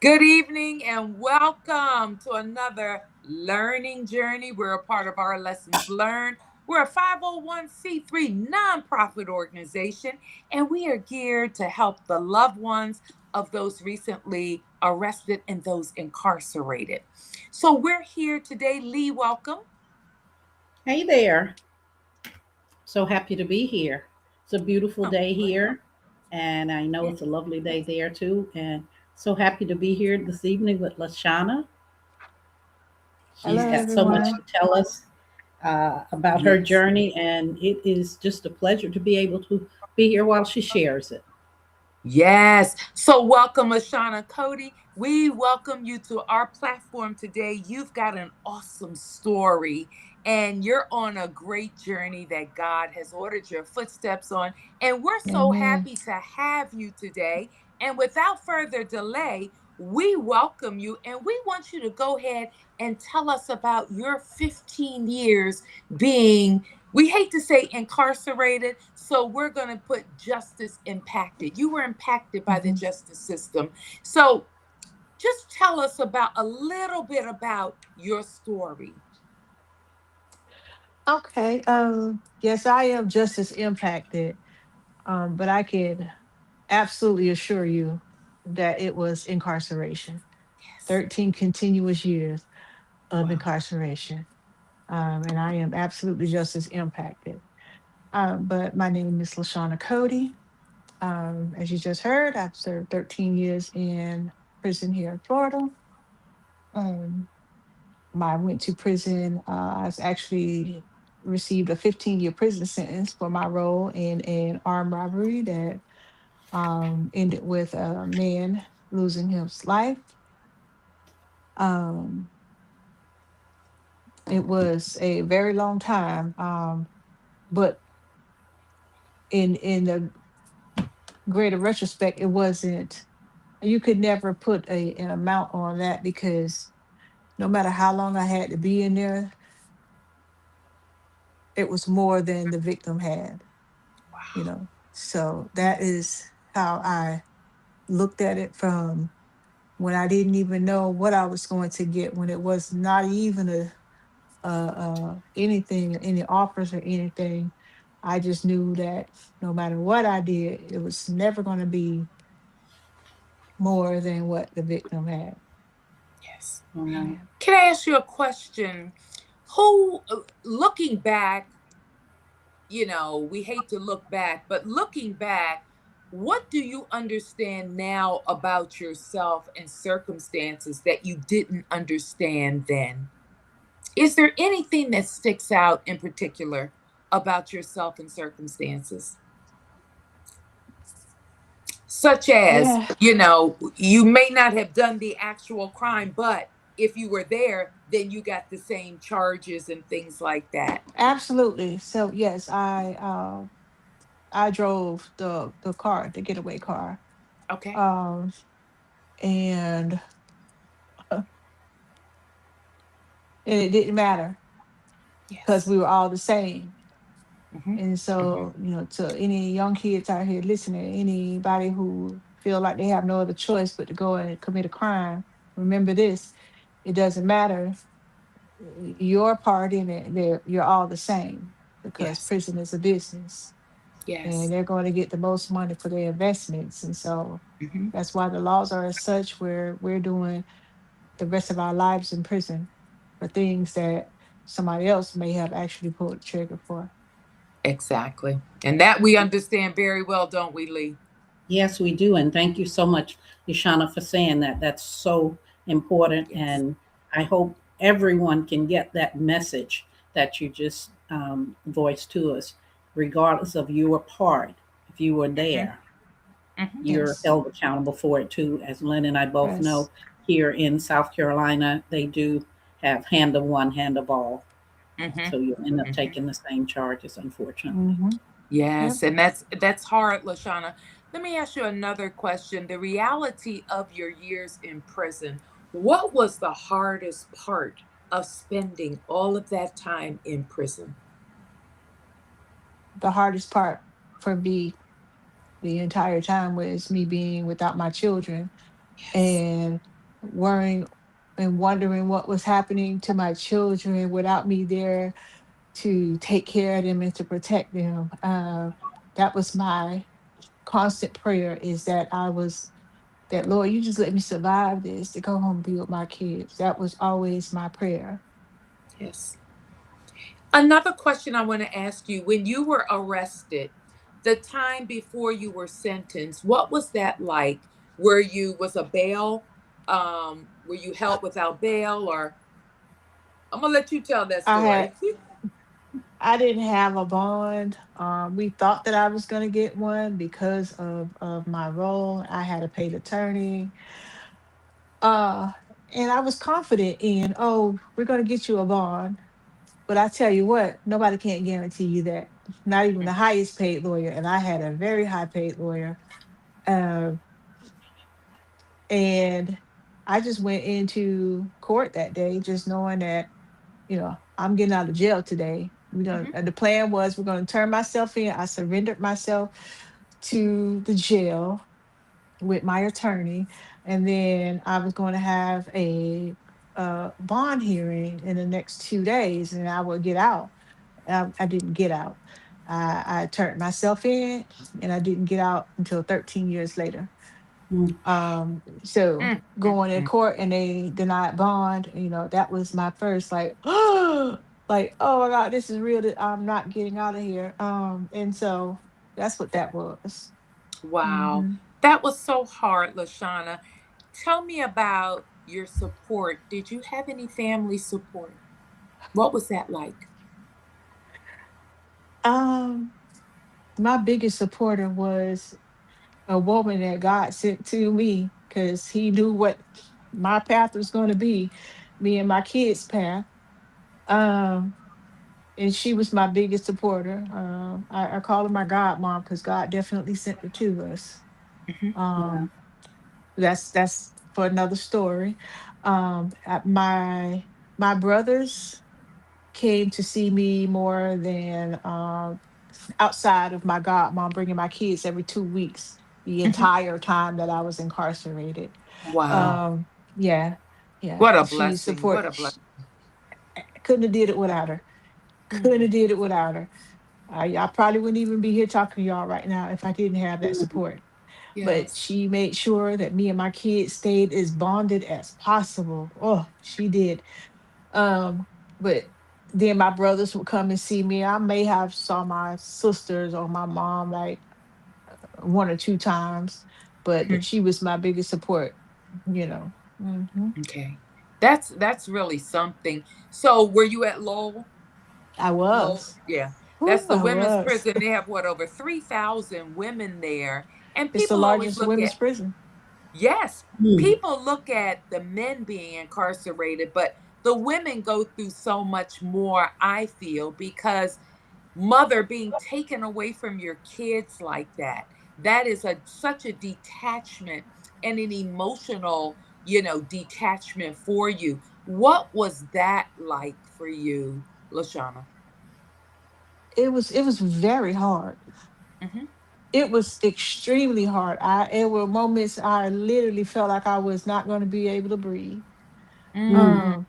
Good evening and welcome to another learning journey. We're a part of our lessons learned. We're a 501c3 nonprofit organization, and we are geared to help the loved ones of those recently arrested and those incarcerated. So we're here today. Lee, welcome. Hey there. So happy to be here. It's a beautiful Oh, day here, and I know it's a lovely day there too. And so happy to be here this evening with Lashanna. She's Hello, got so much yes. everyone. to tell us about her Yes. journey, and it is just a pleasure to be able to be here while she shares it. Yes. So, welcome, Lashanna Cody. We welcome you to our platform today. You've got an awesome story, and you're on a great journey that God has ordered your footsteps on. And we're so Amen. happy to have you today. And without further delay, we welcome you and we want you to go ahead and tell us about your 15 years being, we hate to say incarcerated, so we're going to put justice impacted. You were impacted by the Mhm. justice system. So just tell us about a little bit about your story. Okay. Yes, I am just as impacted. But I can absolutely assure you that it was incarceration. Yes. 13 continuous years of Wow. incarceration. And I am absolutely just as impacted. But my name is Lashanna Cody. As you just heard, I've served 13 years in prison here in Florida. Um, I went to prison. I was actually received a 15-year prison sentence for my role in an armed robbery that ended with a man losing his life. Um, it was a very long time, but in the greater retrospect, it wasn't. You could never put an amount on that because no matter how long I had to be in there, it was more than the victim had. Wow. So that is how I looked at it from when I didn't even know what I was going to get, when it was not even anything, any offers or anything. I just knew that no matter what I did, it was never going to be more than what the victim had. Yes. All right. Can I ask you a question? Who, looking back, we hate to look back, but looking back, what do you understand now about yourself and circumstances that you didn't understand then? Is there anything that sticks out in particular about yourself and circumstances? Such as, Yeah, you may not have done the actual crime, but if you were there, then you got the same charges and things like that. absolutely. So yes, I drove the car, the getaway car. Okay. Um, and and it didn't matter because Yes. we were all the same. Hmm. And Hmm. so, to any young kids out here listening, anybody who feel like they have no other choice but to go and commit a crime, remember this: it doesn't matter your part in it. You're all the same because Yes. prison is a business, and Yes. they're going to get the most money for their investments. And so Hmm. that's why the laws are as such where we're doing the rest of our lives in prison for things that somebody else may have actually pulled the trigger for. Exactly. And that we understand very well, don't we, Lee? Yes, we do. And thank you so much, Yashana, for saying that. That's so important. Yes. And I hope everyone can get that message that you just voiced to us, regardless of your part. If you were Hmm. there, Hmm. you're Yes, held accountable for it too. As Lynn and I both know, yes. here in South Carolina, they do have hand of one, hand of all. Hmm. So you'll end up Hmm. taking the same charges, unfortunately. Mm-hmm. Yep. Yes, and that's hard, Lashana. Let me ask you another question. The reality of your years in prison, what was the hardest part of spending all of that time in prison? The hardest part for me the entire time was me being without my children. Yes. and worrying and wondering what was happening to my children without me there to take care of them and to protect them. That was my constant prayer, is that that Lord, you just let me survive this to go home and be with my kids. That was always my prayer. Yes. Another question I want to ask you, when you were arrested, the time before you were sentenced, what was that like? Was a bail, were you held without bail, or I'm gonna let you tell that I story. had I didn't have a bond. We thought that I was going to get one because of my role. I had a paid attorney. Uh, and I was confident in, oh, we're going to get you a bond. But I tell you what, nobody can't guarantee you that. Not even the highest paid lawyer. And I had a very high paid lawyer. Uh, and I just went into court that day, just knowing that, I'm getting out of jail today. Mhm. The plan was, we're going to turn myself in. I surrendered myself to the jail with my attorney, and then I was going to have a bond hearing in the next 2 days, and I would get out. I didn't get out. I turned myself in, and I didn't get out until 13 years later. Mm. So Mm, mm, going in mm. court and they denied bond, that was my first, like, like, oh my God, this is real. I'm not getting out of here. And so that's what that was. Wow. Hmm. That was so hard, Lashana. Tell me about your support. Did you have any family support? What was that like? Um, my biggest supporter was a woman that God sent to me, because He knew what my path was going to be, me and my kids' path. Um, and she was my biggest supporter. I call her my God mom, because God definitely sent her to us. Hmm. Yeah. Um, that's for another story. My brothers came to see me more than outside of my God mom bringing my kids every 2 weeks, the Hmm. entire time that I was incarcerated. Wow. Um, yeah, yeah. What a She blessing. What support. a blessing. Couldn't have did it without her. Couldn't Mm. have did it without her. I probably wouldn't even be here talking to y'all right now if I didn't have that Mm. support. But Yes. she made sure that me and my kids stayed as bonded as possible. Oh, she did. Um, but then my brothers would come and see me. I may have saw my sisters or my mom like one or two times, but Mhm. she was my biggest support. You know. Okay. That's really something. So were you at Lowell? I Lowell, was. yeah. Whew, That's the I women's was. prison. They have what, over 3,000 women there. And It's the people always largest look women's at, prison. yes, Mm. people look at the men being incarcerated, but the women go through so much more, I feel, because mother being taken away from your kids like that, that is such a detachment and an emotional, detachment for you. What was that like for you, Lashana? It was very hard. Hmm. It was extremely hard. It were moments I literally felt like I was not going to be able to breathe. Mm. Mm. Um,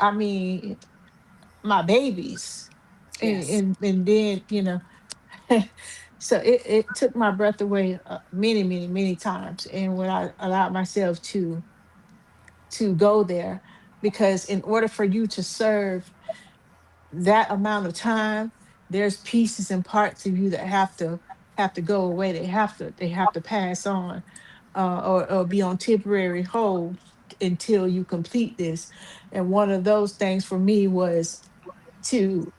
I mean, my babies, and Yes. then so it took my breath away many, many, many times. And when I allowed myself to go there, because in order for you to serve that amount of time, there's pieces and parts of you that have to go away. They have to pass on, or be on temporary hold until you complete this. And one of those things for me was to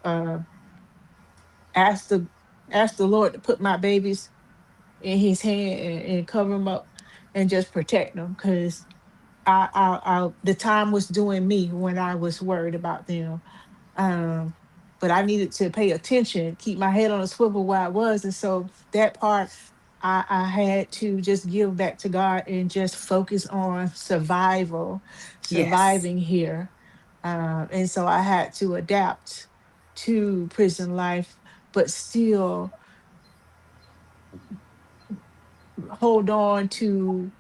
ask the ask the Lord to put my babies in His hand, and cover them up and just protect them, because the time was doing me when I was worried about them. um, but I needed to pay attention, keep my head on a swivel where I was. And so that part, I had to just give back to God and just focus on Yes. surviving here. And so I had to adapt to prison life, but still hold on to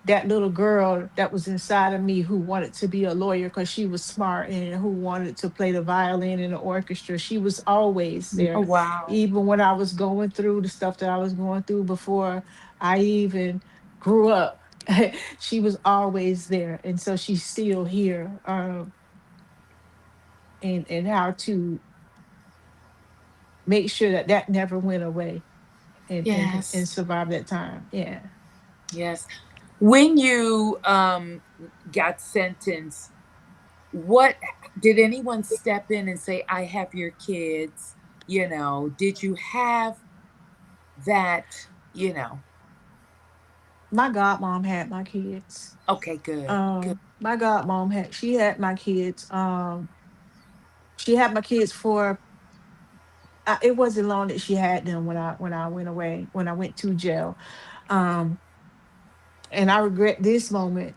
that little girl that was inside of me who wanted to be a lawyer because she was smart and who wanted to play the violin in the orchestra. She was always Oh, there, wow. even when I was going through the stuff that I was going through before I even grew up. She was always there, and so she's still here. And how to make sure that that never went away and Yes. survive that time. Yeah. Yes. When you got sentenced, what did anyone step in and say, I have your kids? Did you have that, you know? My godmom had my kids. Okay, good. Good. My godmom had she had my kids. She had my kids for it wasn't long that she had them when I went away, when I went to jail. Um, and I regret this moment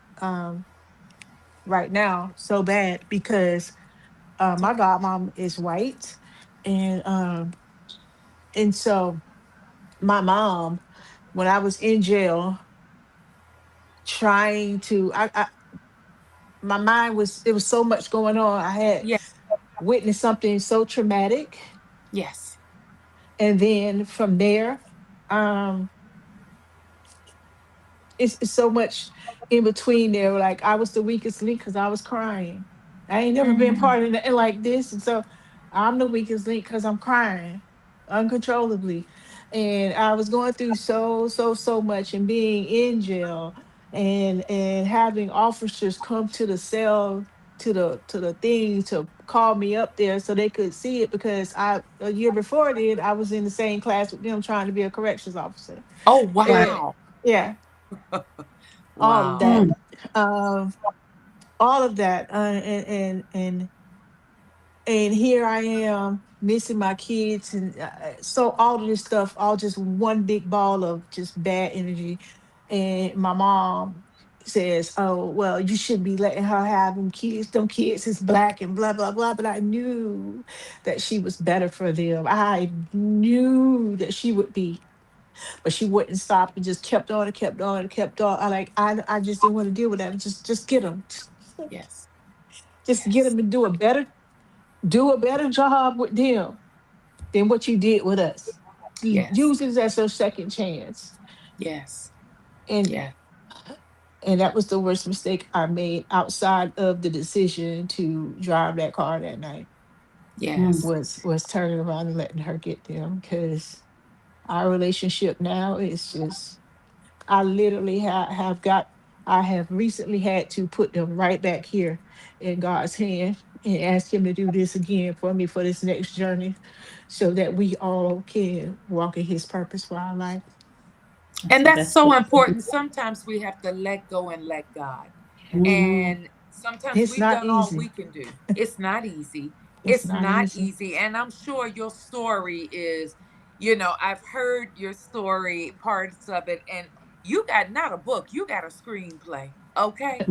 right now so bad because my godmom is white, and so my mom, when I was in jail, trying to, my mind was, it was so much going on. I had Yeah. witnessed something so traumatic, Yes. and then from there, um, it's so much in between there. Like I was the weakest link because I was crying. I ain't never been Mm, part of nothing like this, and so I'm the weakest link because I'm crying uncontrollably, and I was going through so much, and being in jail, and having officers come to the cell, to the thing to call me up there so they could see it because a year before then I was in the same class with them trying to be a corrections officer. oh, And wow. yeah, all of Wow. that, Mm. um all of that, and here I am missing my kids, and so all of this stuff, all just one big ball of just bad energy. And my mom says, oh well, you shouldn't be letting her have them kids is black and blah blah blah. But I knew that she was better for them. I knew that she would be, but she wouldn't stop and just kept on and kept on and kept on. I just didn't want to deal with that. Just get them, Yes. just get Yes. them and do a better job with them than what you did with us. Yes. Use it as a second chance. Yes. And Yeah. and that was the worst mistake I made outside of the decision to drive that car that night. Mm. Yes. Was turning around and letting her get them, because our relationship now is just, I literally I have recently had to put them right back here in God's hand and ask Him to do this again for me for this next journey so that we all can walk in His purpose for our life. That's And the that's best so thing to do. important. Sometimes we have to let go and let God. Hmm. And sometimes It's we've not done all we easy. can do. It's not easy. It's It's not not easy. easy. And I'm sure your story is, I've heard your story, parts of it, and you got not a book, you got a screenplay. Okay.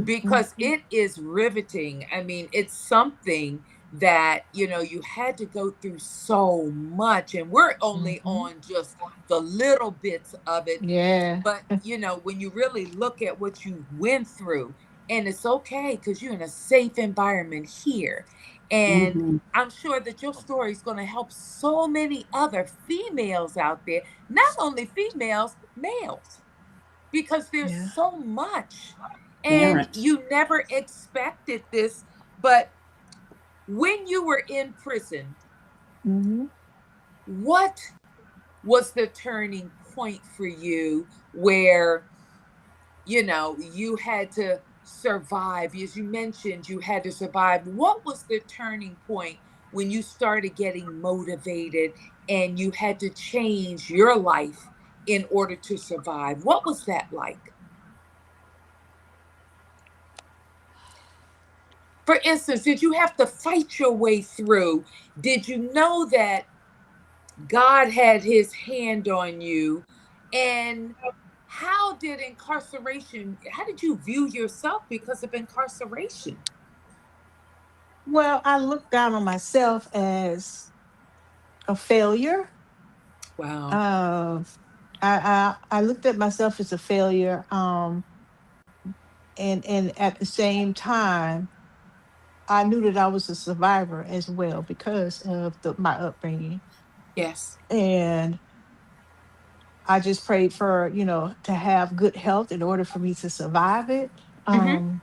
Because Mhm. it is riveting. I mean, it's something that, you had to go through so much, and we're only Mhm. on just the little bits of it. Yeah. But, when you really look at what you went through, and it's okay because you're in a safe environment here. And Hmm. I'm sure that your story is going to help so many other females out there, not only females, males, because there's Yeah. so much and Parents. you never expected this. But when you were in prison, Hmm. what was the turning point for you where you had to survive? As you mentioned, you had to survive. What was the turning point when you started getting motivated and you had to change your life in order to survive? What was that like? For instance, did you have to fight your way through? Did you know that God had his hand on you? And how did you view yourself because of incarceration? Well, I look down on myself as a failure. Wow. Uh, I looked at myself as a failure, and at the same time, I knew that I was a survivor as well because of my upbringing. Yes. And I just prayed for, to have good health in order for me to survive it. Mm-hmm.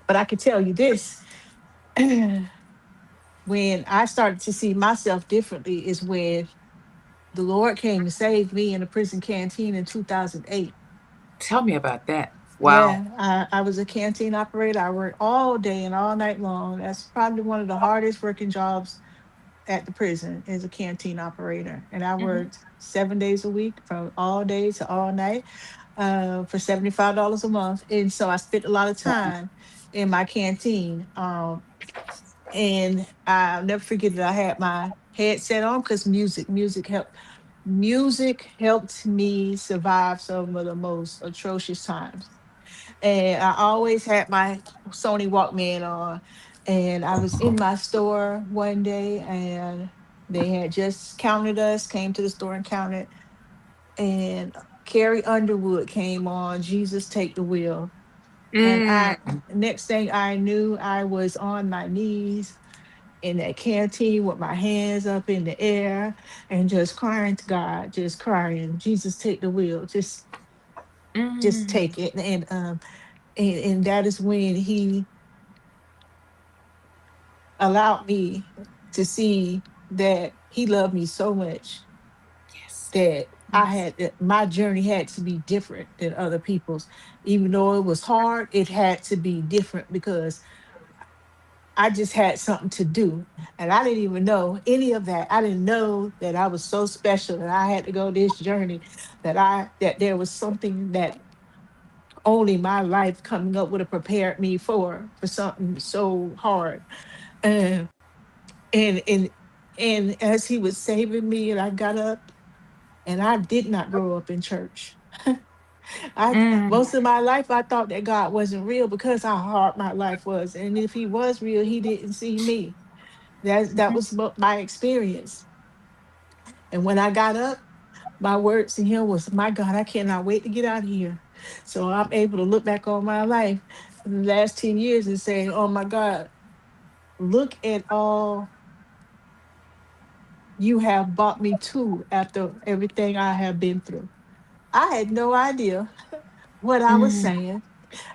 But I can tell you this, when I started to see myself differently is when the Lord came and saved me in a prison canteen in 2008. Tell me about that. Wow. Yeah, I was a canteen operator. I worked all day and all night long. That's probably one of the hardest working jobs at the prison is a canteen operator. And I Mm-hmm. worked 7 days a week from all day to all night for $75 a month. And so I spent a lot of time in my canteen. And I'll never forget that I had my headset on because music helped me survive some of the most atrocious times. And I always had my Sony Walkman on. And I was in my store one day and they had just counted us, came to the store and counted. And Carrie Underwood came on, Jesus Take the Wheel. And Mm. next thing I knew, I was on my knees in that canteen with my hands up in the air and just crying to God, just crying, Jesus take the wheel, just Mm. take it. And that is when he allowed me to see that he loved me so much Yes. that Yes. my journey had to be different than other people's. Even though it was hard, it had to be different because I just had something to do. And I didn't even know any of that. I didn't know that I was so special that I had to go this journey, that there was something that only my life coming up would have prepared me for something so hard. And and and and as he was saving me and I got up, and I did not grow up in church. I Mm. Most of my life I thought that God wasn't real because how hard my life was. And if he was real, he didn't see me. That Mhm. was my experience. And when I got up, my words to him was, "My God, I cannot wait to get out of here." So I'm able to look back on my life in the last 10 years and say, "Oh my God, look at all you have brought me to after everything I have been through." I had no idea what I was Mm. saying.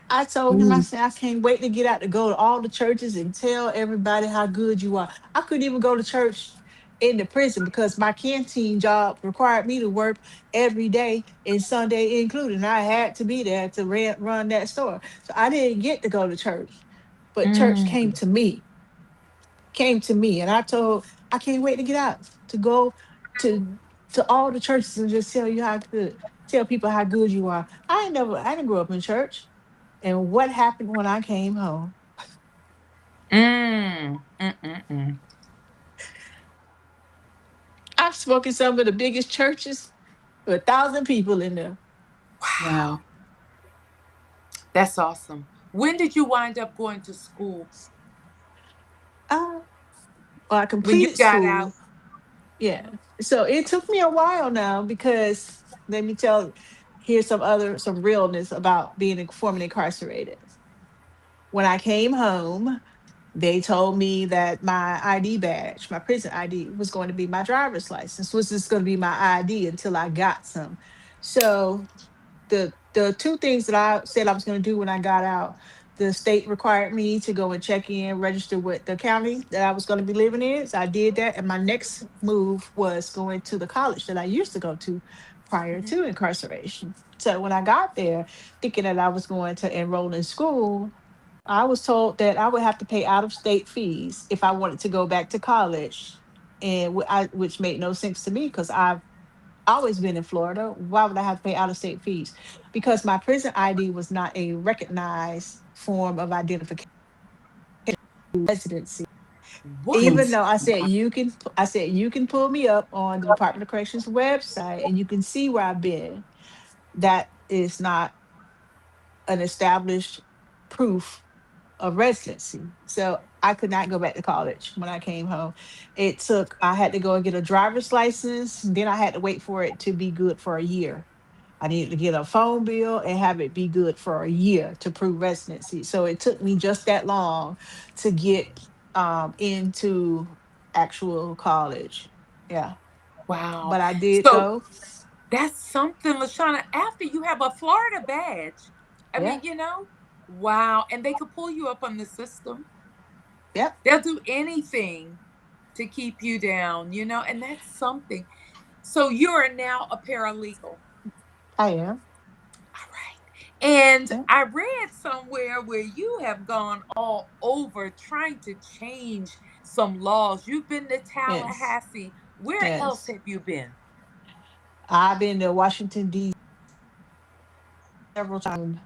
I told him, I Mm. said, "I can't wait to get out to go to all the churches and tell everybody how good you are." I couldn't even go to church in the prison because my canteen job required me to work every day and Sunday included. And I had to be there to run that store. So I didn't get to go to church, but church Mm. came to me. And I can't wait to get out to go to all the churches and just tell people how good you are. I didn't grow up in church. And what happened when I came home? Mm. Mm. Mm. Mm. I've spoken some of the biggest churches with 1,000 people in there. Wow. That's awesome. When did you wind up going to school? Uh, well, I When you completed got out? school. Yeah. So it took me a while now because let me here's some realness about being formerly incarcerated. When I came home, they told me that my ID badge, my prison ID, was going to be my driver's license, was just going to be my ID until I got some. So the two things that I said I was going to do when I got out, the state required me to go and check in, register with the county that I was going to be living in. So I did that, and my next move was going to the college that I used to go to prior Mhm. to incarceration. So when I got there, thinking that I was going to enroll in school, I was told that I would have to pay out of state fees if I wanted to go back to college, and which made no sense to me because I've always been in Florida. Why would I have to pay out of state fees? Because my prison ID was not a recognized form of identification residency. Even What? though I said you can pull me up on the Department of Corrections website and you can see where I've been. That is not an established proof of residency. So I could not go back to college when I came home. I had to go and get a driver's license. Then I had to wait for it to be good for a year. I needed to get a phone bill and have it be good for a year to prove residency. So it took me just that long to get into actual college. Yeah, Wow. but I did So go. that's something, Lashana. After you have a Florida badge, I mean, Yeah, wow. And they could pull you up on the system. yep, They'll do anything to keep you down, and that's something. So you're now a paralegal. I am. All right. And Yeah. I read somewhere where you have gone all over trying to change some laws. You've been to Yes, Tallahassee. Where else yes. have you been? I've been to Washington D.C. several times.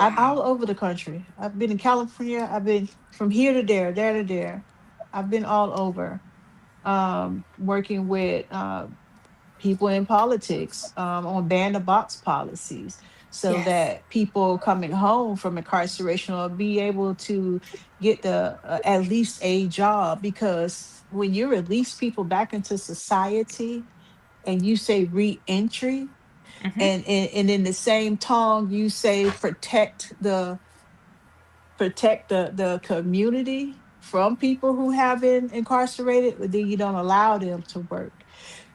I'm all Wow. over the country. I've been in California. I've been from here to there to there. I've been all over, working with people in politics on ban the box policies so Yes. that people coming home from incarceration will be able to get the at least a job, because when you release people back into society and you say reentry, Hmm. and in the same tongue you say protect the community from people who have been incarcerated, but then you don't allow them to work.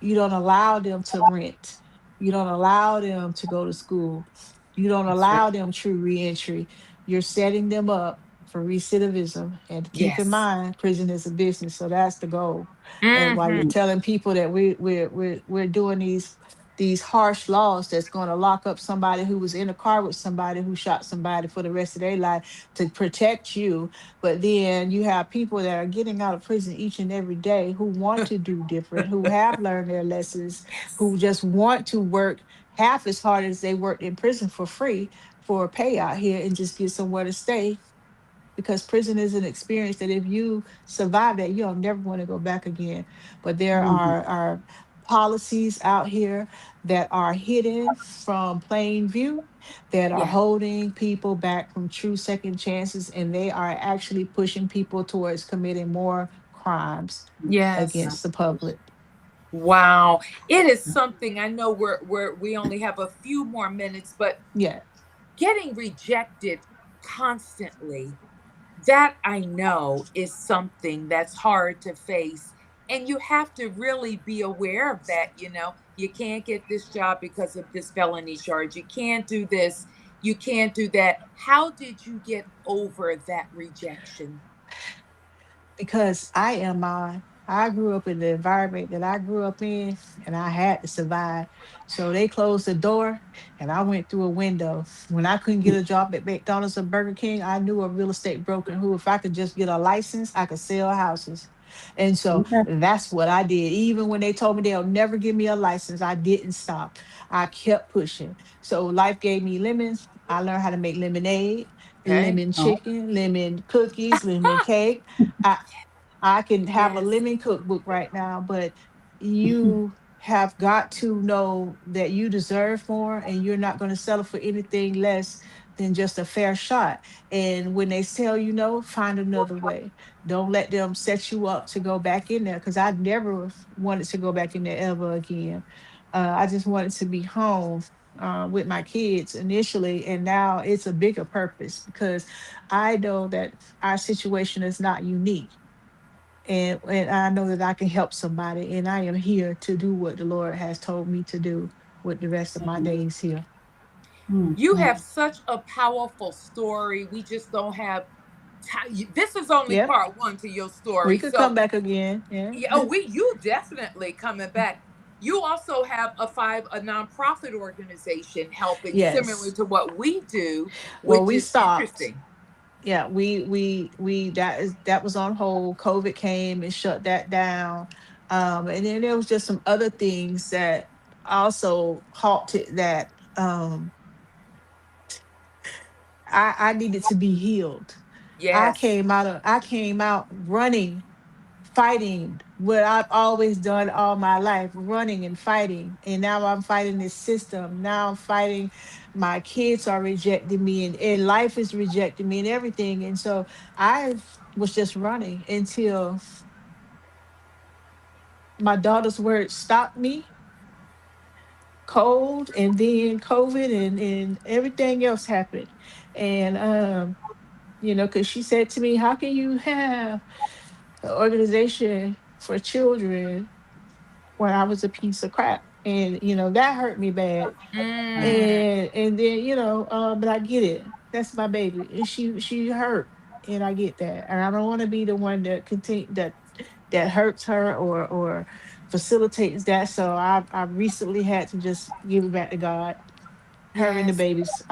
You don't allow them to rent. You don't allow them to go to school. You don't That's right. allow them true reentry. You're setting them up for recidivism. And keep in Yes. mind, prison is a business, so that's the goal. And while you're Hmm. telling people that we're doing these harsh laws that's going to lock up somebody who was in a car with somebody who shot somebody for the rest of their life to protect you. But then you have people that are getting out of prison each and every day who want to do different, who have learned their lessons, who Yes. just want to work half as hard as they worked in prison for free for a payout here and just get somewhere to stay, because prison is an experience that if you survive that, you'll never want to go back again. But there Mhm. are policies out here that are hidden from plain view, that are Yeah. holding people back from true second chances, and they are actually pushing people towards committing more crimes Yes. against the public. Wow. It is something. I know we only have a few more minutes, but Yeah, getting rejected constantly, that I know is something that's hard to face. And you have to really be aware of that. You can't get this job because of this felony charge. You can't do this. You can't do that. How did you get over that rejection? because I grew up in the environment that I grew up in, and I had to survive. So they closed the door and I went through a window. When I couldn't get a job at McDonald's or Burger King, I knew a real estate broker who, if I could just get a license, I could sell houses. And so Okay. that's what I did. Even when they told me they'll never give me a license, I didn't stop. I kept pushing. So life gave me lemons. I learned how to make lemonade, Okay. lemon Oh. chicken, lemon cookies, lemon cake. I can have a Yes. lemon cookbook right now, but you have got to know that you deserve more and you're not going to settle for anything less than just a fair shot. And when they tell you no, find another way. Don't let them set you up to go back in there, because I never wanted to go back in there ever again. I just wanted to be home with my kids initially, and now it's a bigger purpose because I know that our situation is not unique, and I know that I can help somebody, and I am here to do what the Lord has told me to do with the rest of my days here. You Mhm. have such a powerful story. We just don't have time. This is only Yep, part one to your we story. could come So, back again. Yeah, yeah, oh, you definitely coming back. You also have a nonprofit organization helping similar yes. to what we do, Well, which we is stopped. interesting. Yeah, we that was on hold. COVID came and shut that down, and then there was just some other things that also halted that. I needed to be healed. Yes. I came out running fighting what I've always done all my life, running and fighting. And now I'm fighting this system. Now I'm fighting, my kids are rejecting me, and life is rejecting me and everything. And so I was just running until my daughter's words stopped me, cold, and then COVID, and everything else happened. And because she said to me, how can you have an organization for children when I was a piece of crap? And that hurt me bad. Mm, And then but I get it. That's my baby, and she hurt, and I get that. And I don't want to be the one that continue that hurts her or facilitates that. So I recently had to just give it back to God, her and the yes, babies.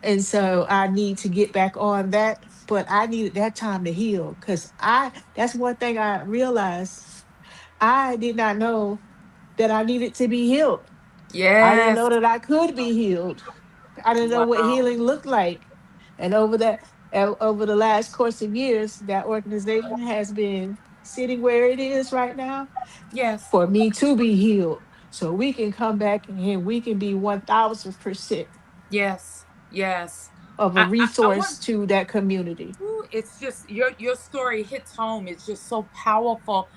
And so I need to get back on that. But I needed that time to heal, because that's one thing I realized. I did not know that I needed to be healed. I didn't yes. know that I could be healed. I didn't know what Wow. healing looked like. And over the last course of years, that organization has been sitting where it is right now Yes. for me to be healed. So we can come back and we can be 1000% Yes. Yes. of a I resource want. to that community. Ooh, it's just your story hits home. It's just so powerful.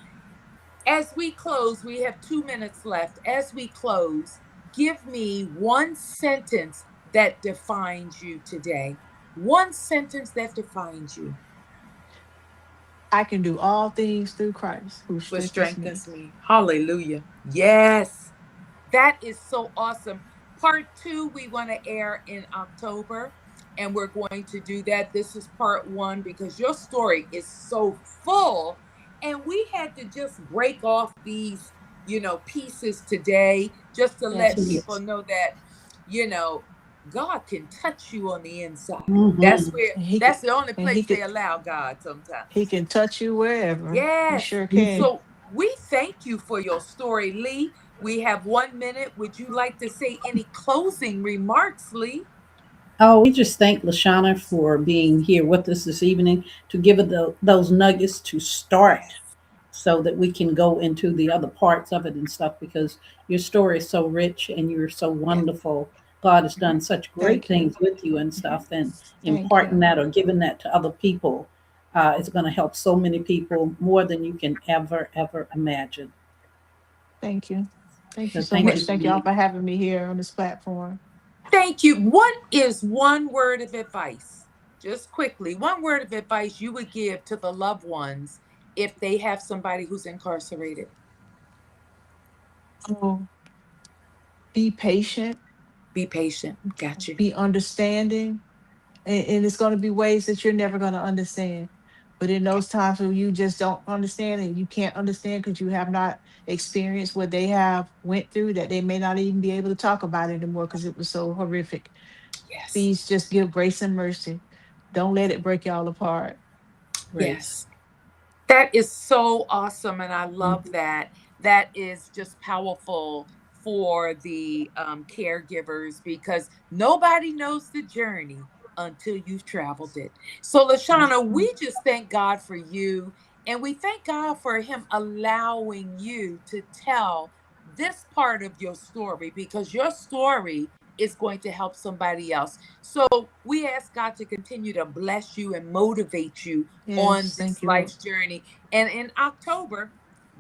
As we close, we have 2 minutes left. As we close, give me one sentence that defines you today. One sentence that defines you. I can do all things through Christ who What strengthens me. strengthens me. Hallelujah. Yes. That is so awesome. Part two, we want to air in October, and we're going to do that. This is part one because your story is so full, and we had to just break off these, pieces today just to let Yes. people Yes. know that, you know, God can touch you on the inside. That's Mm-hmm. where, And he could that's the only and he place they could allow God sometimes. he can touch you wherever. He Yes. sure can. So we thank you for your story, Lee. We have 1 minute. Would you like to say any closing remarks, Lee? Oh, we just thank Lashana for being here with us this evening to give us those nuggets to start Yes. so that we can go into the other parts of it and stuff because your story is so rich and you're so Yes. wonderful. God has Hmm. done such great Thank you. things with you and Hmm. stuff, and Thank imparting you. that or giving that to other people is going to help so many people more than you can ever imagine. Thank you. Thank you So so thank Th- you much. for Thank y'all being. for having me here on this platform. Thank you. What is one word of advice, just quickly, one word of advice you would give to the loved ones if they have somebody who's incarcerated? Oh, be patient, Be patient. Got you. be understanding, and it's going to be ways that you're never going to understand. But in those times when you just don't understand and you can't understand because you have not experienced what they have went through, that they may not even be able to talk about it anymore because it was so horrific. Yes. Please just give grace and mercy. Don't let it break y'all apart. Grace. Yes. That is so awesome, and I love Mhm. that. That is just powerful for the caregivers because nobody knows the journey until you've traveled it. So, That's Lashana, right. we just thank God for you, and we thank God for Him allowing you to tell this part of your story because your story is going to help somebody else. So, we ask God to continue to bless you and motivate you on Yes, thank this you, Lord. life's journey. And in October,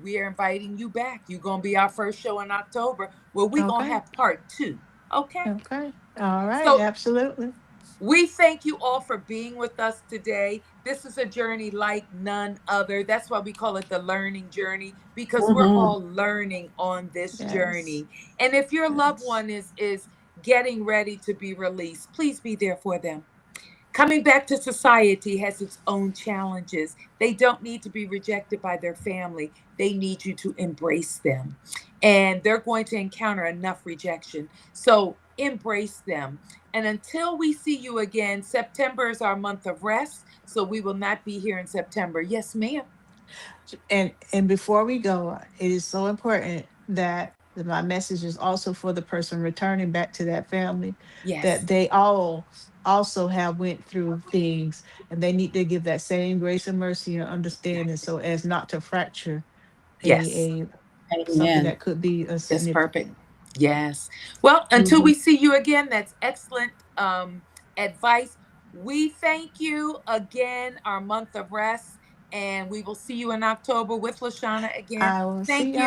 we are inviting you back. You're going to be our first show in October where we're going to Okay. have part two. Okay? Okay. All right. So Absolutely. we thank you all for being with us today. This is a journey like none other. That's why we call it the learning journey because we're Mm-hmm. all learning on this Yes. journey. And if your loved Yes. one is getting ready to be released, please be there for them. Coming back to society has its own challenges. They don't need to be rejected by their family. They need you to embrace them. And they're going to encounter enough rejection. So embrace them. And until we see you again, September is our month of rest. So we will not be here in September. Yes, ma'am. And before we go, it is so important that My message is also for the person returning back to that family, that Yes. they all also have went through things, and they need to give that same grace and mercy and understanding so as not to fracture Yes. a something Amen. that could be a That's perfect. significant. Yes. Well, until Hmm. we see you again, that's excellent advice. We thank you again, our month of rest, and we will see you in October with Lashana again. I will see Thank y'all you.